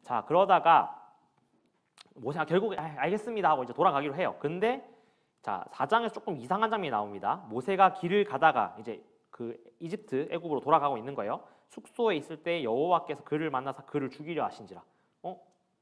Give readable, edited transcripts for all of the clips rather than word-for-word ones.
자, 그러다가 모세가 결국에 알겠습니다 하고 이제 돌아가기로 해요. 근데 자, 4장에서 조금 이상한 장면이 나옵니다. 모세가 길을 가다가 이제 그 이집트 애굽으로 돌아가고 있는 거예요. 숙소에 있을 때 여호와께서 그를 만나서 그를 죽이려 하신지라.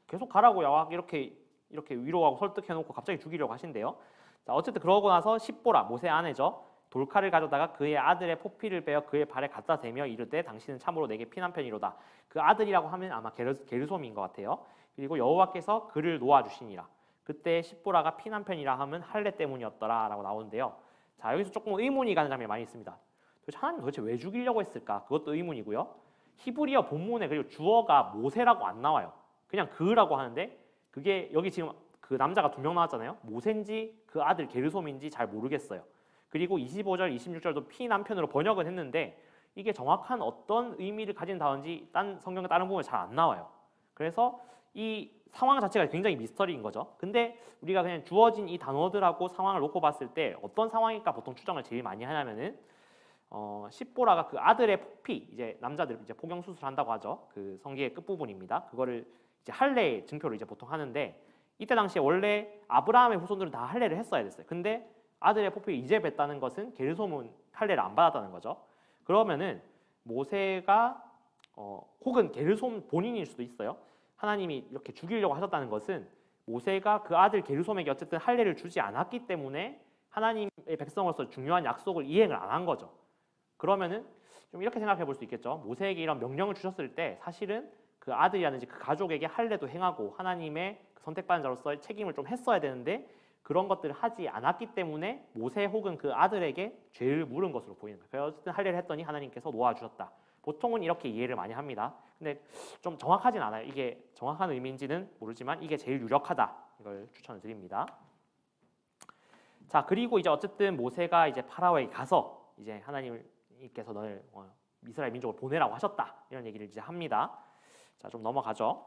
계속 가라고 야와 이렇게 위로하고 설득해놓고 갑자기 죽이려고 하신대요. 자, 어쨌든 그러고 나서 십보라 모세 아내죠. 돌칼을 가져다가 그의 아들의 포피를 베어 그의 발에 갖다 대며 이르되 당신은 참으로 내게 피난편이로다. 그 아들이라고 하면 아마 게르솜인 것 같아요. 그리고 여호와께서 그를 놓아주시니라. 그때 십보라가 피난편이라 하면 할례 때문이었더라 라고 나오는데요. 자, 여기서 조금 의문이 가는 장면이 많이 있습니다. 하나님 도대체 왜 죽이려고 했을까? 그것도 의문이고요. 히브리어 본문에 그리고 주어가 모세라고 안 나와요. 그냥 그라고 하는데 그게 여기 지금 그 남자가 2명 나왔잖아요. 모세인지 그 아들 게르솜인지 잘 모르겠어요. 그리고 25절, 26절도 피난편으로 번역은 했는데 이게 정확한 어떤 의미를 가진다든지 성경의 다른 부분에 잘 안 나와요. 그래서 이 상황 자체가 굉장히 미스터리인 거죠. 근데 우리가 그냥 주어진 이 단어들하고 상황을 놓고 봤을 때 어떤 상황일까 보통 추정을 제일 많이 하냐면은 십보라가 그 아들의 포피, 이제 남자들 이제 포경 수술한다고 하죠. 그 성기의 끝 부분입니다. 그거를 이제 할례 증표로 이제 보통 하는데 이때 당시에 원래 아브라함의 후손들은 다 할례를 했어야 됐어요. 근데 아들의 포피를 이제 뱉다는 것은 게르솜은 할례를 안 받았다는 거죠. 그러면은 모세가 혹은 게르솜 본인일 수도 있어요. 하나님이 이렇게 죽이려고 하셨다는 것은 모세가 그 아들 게르솜에게 어쨌든 할례를 주지 않았기 때문에 하나님의 백성으로서 중요한 약속을 이행을 안 한 거죠. 그러면은 좀 이렇게 생각해 볼 수 있겠죠. 모세에게 이런 명령을 주셨을 때 사실은 그 아들이라든지 그 가족에게 할례도 행하고 하나님의 선택받은 자로서의 책임을 좀 했어야 되는데 그런 것들을 하지 않았기 때문에 모세 혹은 그 아들에게 죄를 물은 것으로 보이는 거예요. 그래서 어쨌든 할례를 했더니 하나님께서 놓아주셨다. 보통은 이렇게 이해를 많이 합니다. 근데 좀 정확하진 않아요. 이게 정확한 의미인지는 모르지만 이게 제일 유력하다. 이걸 추천을 드립니다. 자, 그리고 이제 어쨌든 모세가 이제 파라오에 가서 이제 하나님께서 너를 이스라엘 민족을 보내라고 하셨다. 이런 얘기를 이제 합니다. 자, 좀 넘어가죠.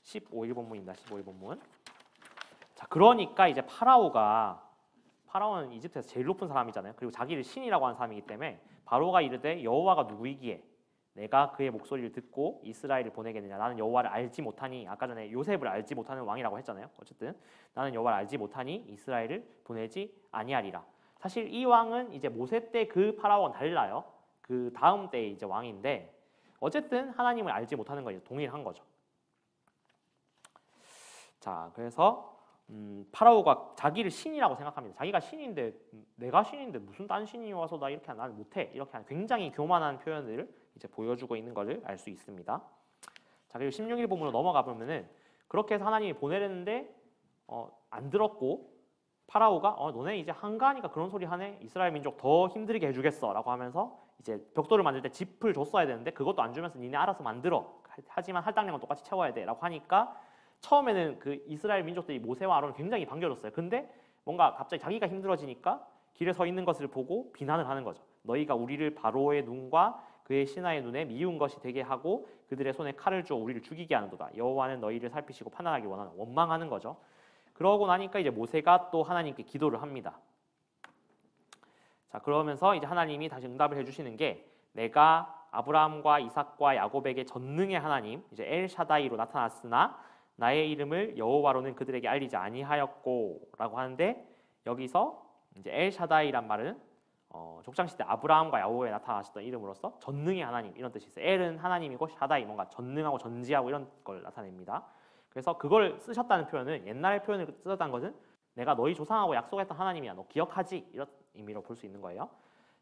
15일 본문입니다. 15일 본문. 자, 그러니까 이제 파라오는 이집트에서 제일 높은 사람이잖아요. 그리고 자기를 신이라고 하는 사람이기 때문에 바로가 이르되 여호와가 누구이기에 내가 그의 목소리를 듣고 이스라엘을 보내겠느냐. 나는 여호와를 알지 못하니. 아까 전에 요셉을 알지 못하는 왕이라고 했잖아요. 어쨌든 나는 여호와를 알지 못하니 이스라엘을 보내지 아니하리라. 사실 이 왕은 이제 모세 때 그 파라오는 달라요. 그 다음 때의 이제 왕인데 어쨌든 하나님을 알지 못하는 건 동일한 거죠. 자, 그래서 파라오가 자기를 신이라고 생각합니다. 자기가 신인데 내가 신인데 무슨 딴 신이 와서 나 이렇게 나는 못해 이렇게 하는 굉장히 교만한 표현을 이제 보여주고 있는 것을 알 수 있습니다. 자, 그리고 16일 본문으로 넘어가 보면은 그렇게 해서 하나님이 보내려는데 안 들었고 파라오가 너네 이제 한가하니까 그런 소리 하네. 이스라엘 민족 더 힘들게 해주겠어라고 하면서 이제 벽돌을 만들 때 짚을 줬어야 되는데 그것도 안 주면서 니네 알아서 만들어. 하지만 할당량은 똑같이 채워야 돼라고 하니까 처음에는 그 이스라엘 민족들이 모세와 아론을 굉장히 반겨줬어요. 근데 뭔가 갑자기 자기가 힘들어지니까 길에 서 있는 것을 보고 비난을 하는 거죠. 너희가 우리를 바로의 눈과 그의 신하의 눈에 미운 것이 되게 하고 그들의 손에 칼을 주어 우리를 죽이게 하는도다. 여호와는 너희를 살피시고 판단하기 원하는 원망하는 거죠. 그러고 나니까 이제 모세가 또 하나님께 기도를 합니다. 자, 그러면서 이제 하나님이 다시 응답을 해주시는 게 내가 아브라함과 이삭과 야곱에게 전능의 하나님 이제 엘샤다이로 나타났으나 나의 이름을 여호와로는 그들에게 알리지 아니하였고라고 하는데 여기서 이제 엘샤다이란 말은 족장시대 아브라함과 야곱에 나타나셨던 이름으로서 전능의 하나님 이런 뜻이 있어요. 엘은 하나님이고 샤다이 뭔가 전능하고 전지하고 이런 걸 나타냅니다. 그래서 그걸 쓰셨다는 표현은 옛날 표현을 쓰셨다는 것은 내가 너희 조상하고 약속했던 하나님이야. 너 기억하지? 이런 의미로 볼 수 있는 거예요.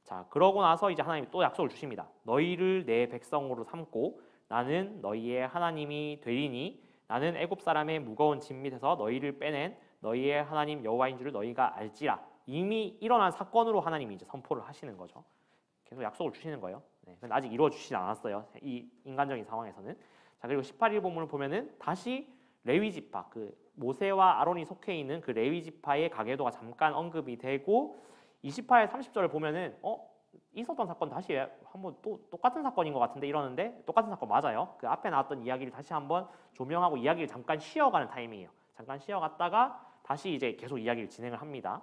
자, 그러고 나서 이제 하나님이 또 약속을 주십니다. 너희를 내 백성으로 삼고 나는 너희의 하나님이 되리니 나는 애굽 사람의 무거운 짐 밑에서 너희를 빼낸 너희의 하나님 여호와인 줄을 너희가 알지라. 이미 일어난 사건으로 하나님이 이제 선포를 하시는 거죠. 계속 약속을 주시는 거예요. 네, 근데 아직 이루어지지 않았어요. 이 인간적인 상황에서는. 자, 그리고 18일 본문을 보면은 다시 레위 지파, 그 모세와 아론이 속해 있는 그 레위 지파의 가계도가 잠깐 언급이 되고 28일 30절을 보면은 있었던 사건 다시 한번 또 똑같은 사건인 것 같은데 이러는데 똑같은 사건 맞아요. 그 앞에 나왔던 이야기를 다시 한번 조명하고 이야기를 잠깐 쉬어가는 타이밍이에요. 잠깐 쉬어갔다가 다시 이제 계속 이야기를 진행을 합니다.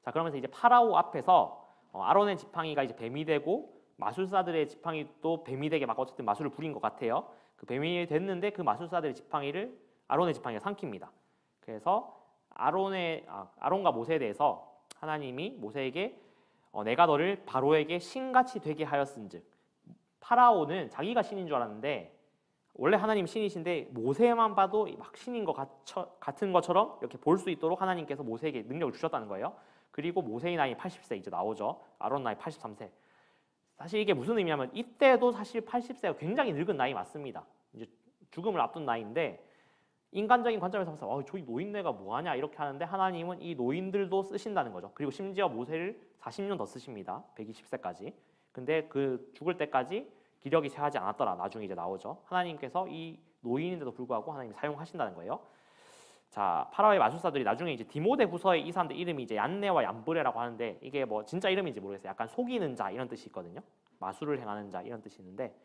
자, 그러면서 이제 파라오 앞에서 아론의 지팡이가 이제 뱀이 되고 마술사들의 지팡이 또 뱀이 되게 막 어쨌든 마술을 부린 것 같아요. 그 뱀이 됐는데 그 마술사들의 지팡이를 아론의 지팡이가 삼킵니다. 그래서 아론과 모세에 대해서 하나님이 모세에게 내가 너를 바로에게 신같이 되게 하였은즉, 파라오는 자기가 신인 줄 알았는데 원래 하나님 신이신데 모세만 봐도 막 신인 것 같은 것처럼 이렇게 볼 수 있도록 하나님께서 모세에게 능력을 주셨다는 거예요. 그리고 모세의 나이 80세 이제 나오죠. 아론 나이 83세. 사실 이게 무슨 의미냐면 이때도 사실 80세가 굉장히 늙은 나이 맞습니다. 이제 죽음을 앞둔 나이인데 인간적인 관점에서 봐서 저희 노인네가 뭐하냐 이렇게 하는데 하나님은 이 노인들도 쓰신다는 거죠. 그리고 심지어 모세를 40년 더 쓰십니다. 120세까지. 근데 그 죽을 때까지 기력이 쇠하지 않았더라. 나중에 이제 나오죠. 하나님께서 이 노인인데도 불구하고 하나님이 사용하신다는 거예요. 자, 파라오의 마술사들이 나중에 이제 디모데후서의 이 사람들 이름이 이제 얀네와 얀브레라고 하는데 이게 뭐 진짜 이름인지 모르겠어요. 약간 속이는 자 이런 뜻이 있거든요. 마술을 행하는 자 이런 뜻이 있는데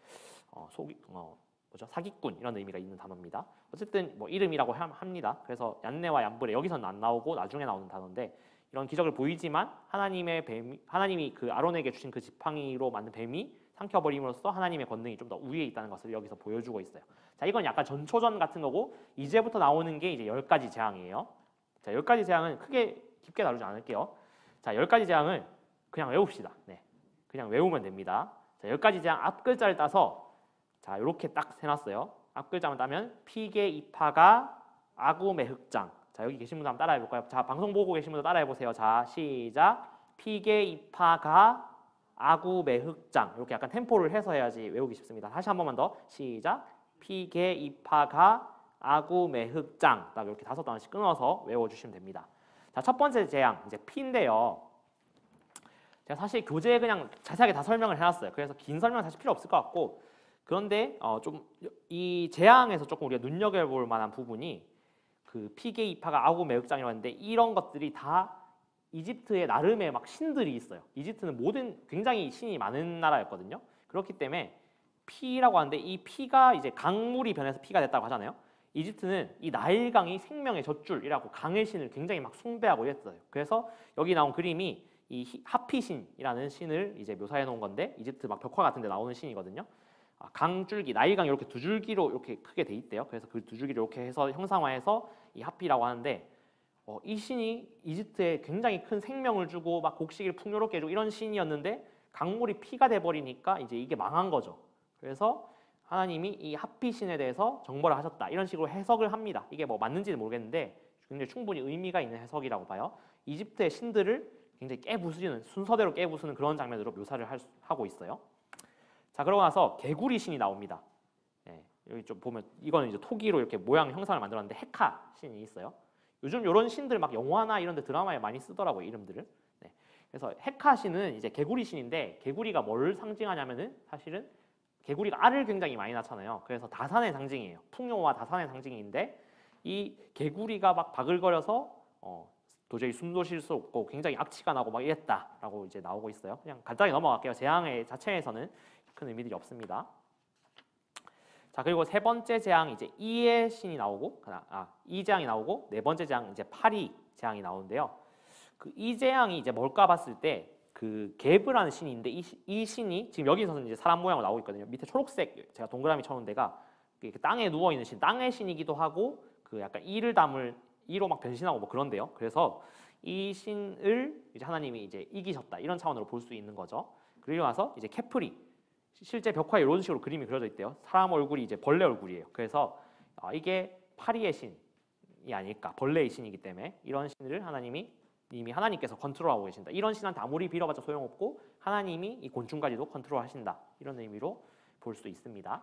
사기꾼 이런 의미가 있는 단어입니다. 어쨌든 뭐 이름이라고 합니다. 그래서 얀네와 얀브레 여기서는 안 나오고 나중에 나오는 단어인데 이런 기적을 보이지만 하나님이 그 아론에게 주신 그 지팡이로 만든 뱀이 삼켜버림으로써 하나님의 권능이 좀 더 우위에 있다는 것을 여기서 보여주고 있어요. 자, 이건 약간 전초전 같은 거고 이제부터 나오는 게 이제 10가지 재앙이에요. 자, 10가지 재앙은 깊게 다루지 않을게요. 자, 10가지 재앙을 그냥 외웁시다. 네, 그냥 외우면 됩니다. 자, 10가지 재앙 앞 글자를 따서 자, 이렇게 딱 해놨어요. 앞 글자만 따면 피게 이파가 아구메 흑장. 자, 여기 계신 분들 한번 따라해 볼까요? 자, 방송 보고 계신 분들 따라해 보세요. 자, 시작. 피게 이파가 아구메 흑장. 이렇게 약간 템포를 해서 해야지 외우기 쉽습니다. 다시 한 번만 더. 시작. 피게 이파가 아구메 흑장. 딱 이렇게 5단어씩 끊어서 외워주시면 됩니다. 자, 첫 번째 재앙 이제 피인데요. 제가 사실 교재에 그냥 자세하게 다 설명을 해놨어요. 그래서 긴 설명 사실 필요 없을 것 같고, 그런데 좀 이 재앙에서 조금 우리가 눈여겨볼 만한 부분이 그 피게 이파가 아구메 흑장이라고 하는데 이런 것들이 다 이집트의 나름의 막 신들이 있어요. 이집트는 굉장히 신이 많은 나라였거든요. 그렇기 때문에 피라고 하는데 이 피가 이제 강물이 변해서 피가 됐다고 하잖아요. 이집트는 이 나일강이 생명의 젖줄이라고 강의 신을 굉장히 막 숭배하고 이랬어요. 그래서 여기 나온 그림이 이 하피신이라는 신을 이제 묘사해 놓은 건데 이집트 막 벽화 같은 데 나오는 신이거든요. 강줄기, 나일강이 이렇게 두 줄기로 이렇게 크게 돼 있대요. 그래서 그 두 줄기를 이렇게 해서 형상화해서 이 하피라고 하는데 이 신이 이집트에 굉장히 큰 생명을 주고 막 곡식을 풍요롭게 해주고 이런 신이었는데 강물이 피가 돼 버리니까 이제 이게 망한 거죠. 그래서 하나님이 이 하피 신에 대해서 정벌을 하셨다. 이런 식으로 해석을 합니다. 이게 뭐 맞는지는 모르겠는데 굉장히 충분히 의미가 있는 해석이라고 봐요. 이집트의 신들을 굉장히 깨부수는 순서대로 깨부수는 그런 장면으로 묘사를 하고 있어요. 자, 그러고 나서 개구리 신이 나옵니다. 네, 여기 좀 보면 이거는 이제 토기로 이렇게 모양 형상을 만들었는데 헤카 신이 있어요. 요즘 이런 신들 막 영화나 이런 데 드라마에 많이 쓰더라고요, 이름들을. 네, 그래서 헤카 신은 이제 개구리 신인데 개구리가 뭘 상징하냐면은 사실은 개구리가 알을 굉장히 많이 낳잖아요. 그래서 다산의 상징이에요. 풍요와 다산의 상징인데 이 개구리가 막 바글거려서 도저히 숨도 쉴 수 없고 굉장히 악취가 나고 막 이랬다라고 이제 나오고 있어요. 그냥 간단히 넘어갈게요. 재앙의 자체에서는 큰 의미들이 없습니다. 자, 그리고 세 번째 재앙 이제 이의 신이 나오고 이 재앙이 나오고 네 번째 재앙 이제 파리 재앙이 나오는데요. 그 이 재앙이 이제 뭘까 봤을 때 그 게브라는 신인데 이 신이 지금 여기서는 이제 사람 모양으로 나오고 있거든요. 밑에 초록색 제가 동그라미 쳐놓은 데가 땅에 누워 있는 신, 땅의 신이기도 하고 그 약간 이를 담을 이로 막 변신하고 뭐 그런데요. 그래서 이 신을 이제 하나님이 이제 이기셨다 이런 차원으로 볼 수 있는 거죠. 그리고 나서 이제 케프리 실제 벽화에 이런 식으로 그림이 그려져 있대요. 사람 얼굴이 이제 벌레 얼굴이에요. 그래서 이게 파리의 신이 아닐까, 벌레의 신이기 때문에 이런 신을 이미 하나님께서 컨트롤하고 계신다. 이런 신한테 아무리 빌어봤자 소용없고 하나님이 이 곤충까지도 컨트롤하신다. 이런 의미로 볼 수 있습니다.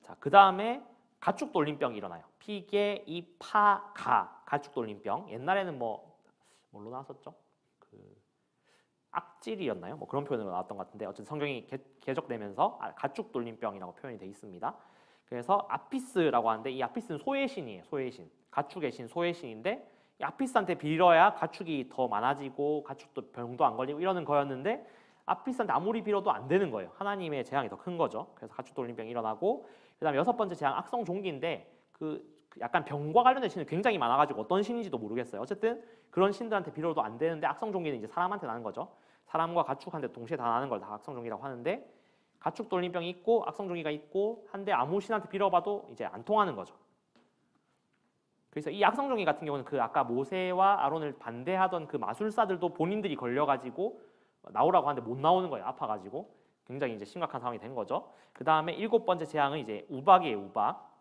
자, 그 다음에 가축 돌림병이 일어나요. 피게 이파가 가축 돌림병. 옛날에는 뭘로 나왔었죠? 악질이었나요? 뭐 그런 표현으로 나왔던 것 같은데 어쨌든 성경이 개적되면서 가축 돌림병이라고 표현이 되어 있습니다. 그래서 아피스라고 하는데 이 아피스는 소의 신이에요. 소의 신, 가축의 신, 소의 신인데 이 아피스한테 빌어야 가축이 더 많아지고 가축도 병도 안 걸리고 이러는 거였는데 아피스한테 아무리 빌어도 안 되는 거예요. 하나님의 재앙이 더 큰 거죠. 그래서 가축 돌림병이 일어나고 그다음에 여섯 번째 재앙 악성 종기인데 그 약간 병과 관련된 신이 굉장히 많아가지고 어떤 신인지도 모르겠어요. 어쨌든 그런 신들한테 빌어도 안 되는데 악성 종기는 이제 사람한테 나는 거죠. 사람과 가축한테 동시에 다 나는 걸 다 악성종기라고 하는데 가축 돌림병이 있고 악성종기가 있고 한데 아무 신한테 빌어봐도 이제 안 통하는 거죠. 그래서 이 악성종기 같은 경우는 그 아까 모세와 아론을 반대하던 그 마술사들도 본인들이 걸려가지고 나오라고 하는데 못 나오는 거예요. 아파가지고 굉장히 이제 심각한 상황이 된 거죠. 그 다음에 7번째 재앙은 이제 우박이에요. 우박.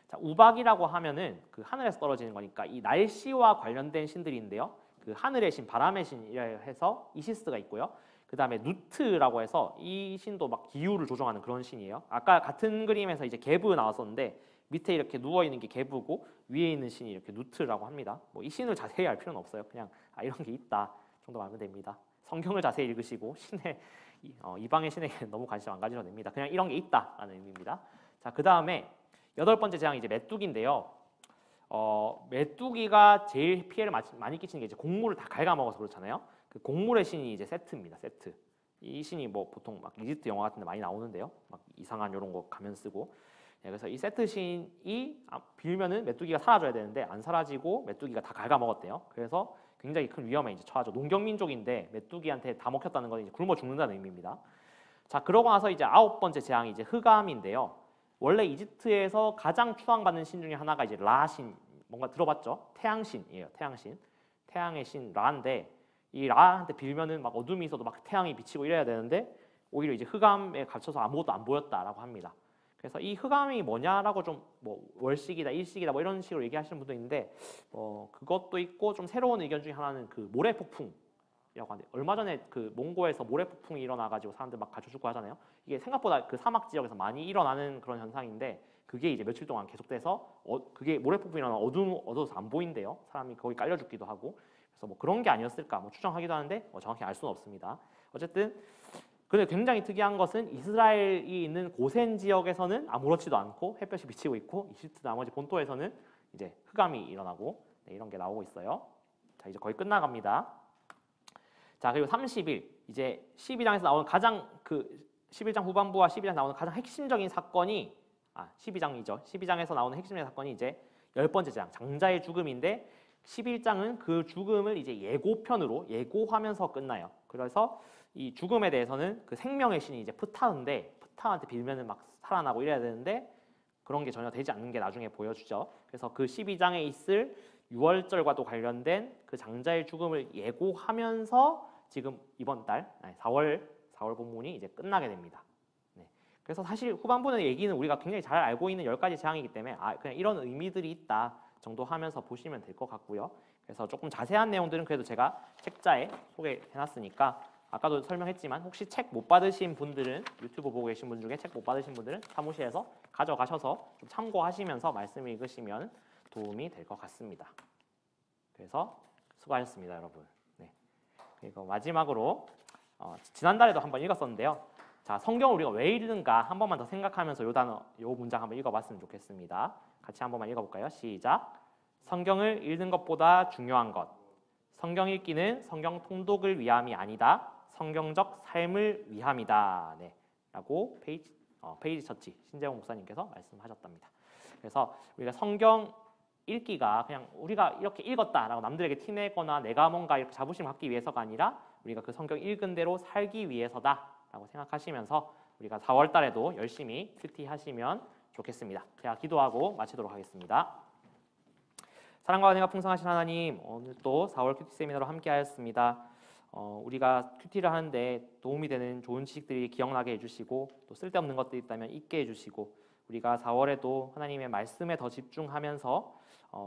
자, 우박이라고 하면은 그 하늘에서 떨어지는 거니까 이 날씨와 관련된 신들인데요. 그 하늘의 신, 바람의 신이라 해서 이시스가 있고요. 그 다음에 누트라고 해서 이 신도 막 기후를 조정하는 그런 신이에요. 아까 같은 그림에서 이제 게브 나왔었는데 밑에 이렇게 누워 있는 게 게브고 위에 있는 신이 이렇게 누트라고 합니다. 뭐 이 신을 자세히 알 필요는 없어요. 그냥 이런 게 있다 정도만 알면 됩니다. 성경을 자세히 읽으시고 신의 이방의 신에게 너무 관심 안 가지셔도 됩니다. 그냥 이런 게 있다라는 의미입니다. 자, 그 다음에 8번째 재앙이 이제 메뚜기인데요. 메뚜기가 제일 피해를 많이 끼치는 게 이제 곡물을 다 갉아먹어서 그렇잖아요. 그 곡물의 신이 이제 세트입니다. 세트. 이 신이 뭐 보통 막 이집트 영화 같은 데 많이 나오는데요. 막 이상한 이런 거 가면 쓰고. 네, 그래서 이 세트 신이 빌면은 메뚜기가 사라져야 되는데 안 사라지고 메뚜기가 다 갉아먹었대요. 그래서 굉장히 큰 위험에 이제 처하죠. 농경민족인데 메뚜기한테 다 먹혔다는 건 이제 굶어 죽는다는 의미입니다. 자, 그러고 나서 이제 9번째 재앙이 이제 흑암인데요. 원래 이집트에서 가장 추앙받는 신 중에 하나가 이제 라신, 뭔가 들어봤죠? 태양신이에요. 태양신. 태양의 신 라인데 이 라한테 빌면은 막 어둠이 있어도 막 태양이 비치고 이래야 되는데 오히려 이제 흑암에 갇혀서 아무것도 안 보였다라고 합니다. 그래서 이 흑암이 뭐냐라고 좀 뭐 월식이다, 일식이다 뭐 이런 식으로 얘기하시는 분도 있는데 그것도 있고 좀 새로운 의견 중에 하나는 그 모래폭풍이라고 하는데 얼마 전에 그 몽고에서 모래폭풍이 일어나가지고 사람들 막 갇혀 죽고 하잖아요. 이게 생각보다 그 사막 지역에서 많이 일어나는 그런 현상인데 그게 이제 며칠 동안 계속돼서 그게 모래폭풍이 일어나 어두워서 안 보인대요. 사람이 거기 깔려 죽기도 하고. 그래서 뭐 그런 게 아니었을까 뭐 추정하기도 하는데 정확히 알 수는 없습니다. 어쨌든 근데 굉장히 특이한 것은 이스라엘이 있는 고센 지역에서는 아무렇지도 않고 햇볕이 비치고 있고 이집트 나머지 본토에서는 이제 흑암이 일어나고 이런 게 나오고 있어요. 자, 이제 거의 끝나갑니다. 자, 그리고 30일 이제 12장에서 나오는 가장 그 11장 후반부와 12장 나오는 가장 핵심적인 사건이 12장이죠. 12장에서 나오는 핵심적인 사건이 이제 10번째 장 장자의 죽음인데 11장은 그 죽음을 이제 예고편으로 예고하면서 끝나요. 그래서 이 죽음에 대해서는 그 생명의 신이 이제 프타인데 프타한테 빌면은 막 살아나고 이래야 되는데 그런 게 전혀 되지 않는 게 나중에 보여주죠. 그래서 그 12장에 있을 6월절과도 관련된 그 장자의 죽음을 예고하면서 지금 이번 달 4월 본문이 이제 끝나게 됩니다. 네. 그래서 사실 후반부의 얘기는 우리가 굉장히 잘 알고 있는 10가지 재앙이기 때문에 그냥 이런 의미들이 있다 정도 하면서 보시면 될 것 같고요. 그래서 조금 자세한 내용들은 그래도 제가 책자에 소개해놨으니까 아까도 설명했지만 혹시 책 못 받으신 분들은 유튜브 보고 계신 분 중에 책 못 받으신 분들은 사무실에서 가져가셔서 좀 참고하시면서 말씀을 읽으시면 도움이 될 것 같습니다. 그래서 수고하셨습니다, 여러분. 네. 그리고 마지막으로 지난달에도 한번 읽었었는데요. 자, 성경을 우리가 왜 읽는가 한 번만 더 생각하면서 요 단어, 요 문장 한번 읽어봤으면 좋겠습니다. 같이 한 번만 읽어볼까요? 시작. 성경을 읽는 것보다 중요한 것. 성경 읽기는 성경 통독을 위함이 아니다. 성경적 삶을 위함이다. 네, 라고 페이지 처치 신재홍 목사님께서 말씀하셨답니다. 그래서 우리가 성경 읽기가 그냥 우리가 이렇게 읽었다라고 남들에게 티내거나 내가 뭔가 이렇게 자부심 갖기 위해서가 아니라 우리가 그 성경 읽은 대로 살기 위해서다라고 생각하시면서 우리가 4월 달에도 열심히 큐티 하시면 좋겠습니다. 제가 기도하고 마치도록 하겠습니다. 사랑과 은혜가 풍성하신 하나님, 오늘 또 4월 큐티 세미나로 함께하였습니다. 우리가 큐티를 하는데 도움이 되는 좋은 지식들이 기억나게 해주시고 또 쓸데없는 것들이 있다면 잊게 해주시고 우리가 4월에도 하나님의 말씀에 더 집중하면서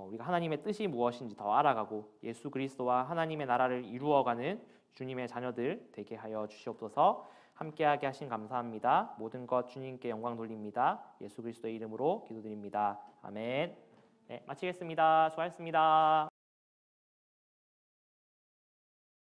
우리가 하나님의 뜻이 무엇인지 더 알아가고 예수 그리스도와 하나님의 나라를 이루어가는 주님의 자녀들 되게 하여 주시옵소서. 함께하게 하신 감사합니다. 모든 것 주님께 영광 돌립니다. 예수 그리스도의 이름으로 기도드립니다. 아멘. 네, 마치겠습니다. 수고하셨습니다.